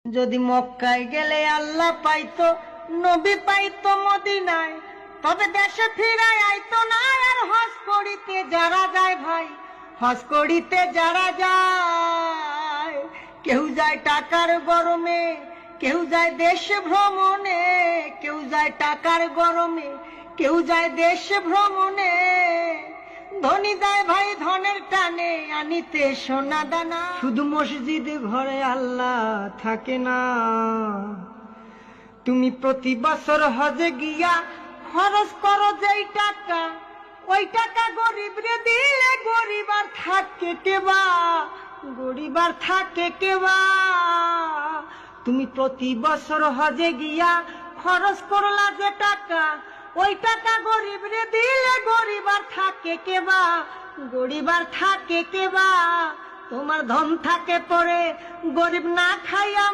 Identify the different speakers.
Speaker 1: যদি মক্কায় গেলে আল্লাহ পাইতো, নবী পাইতো মদিনায়, তবে দেশে ফিরায় আইতো না। আর হজ করিতে যারা যায় ভাই, হজ করিতে যারা যায়, কেউ যায় টাকার গরমে, কেউ যায় দেশ ভ্রমণে, কেউ যায় টাকার গরমে, কেউ যায় দেশ ভ্রমণে। ধনী যায় ভাই ধনের টানে আনিতে সোনা দানা। শুধু মসজিদ ঘরে আল্লাহ থাকে না। তুমি প্রতি বছর হজে গিয়া খরচ করো যেই টাকা, ওই টাকা গরিব রে দিলে গরিব আর থাকে কেবা, গরিব আর থাকে কেবা। তুমি প্রতি বছর হজে গিয়া খরচ করলা যে টাকা, ওই টাকা গরিব রে দিলে গরিব আর থাকে কেবা, গরিব আর থাকে কেবা। তোমার ধন থাকে পরে গরিব না খাইয়া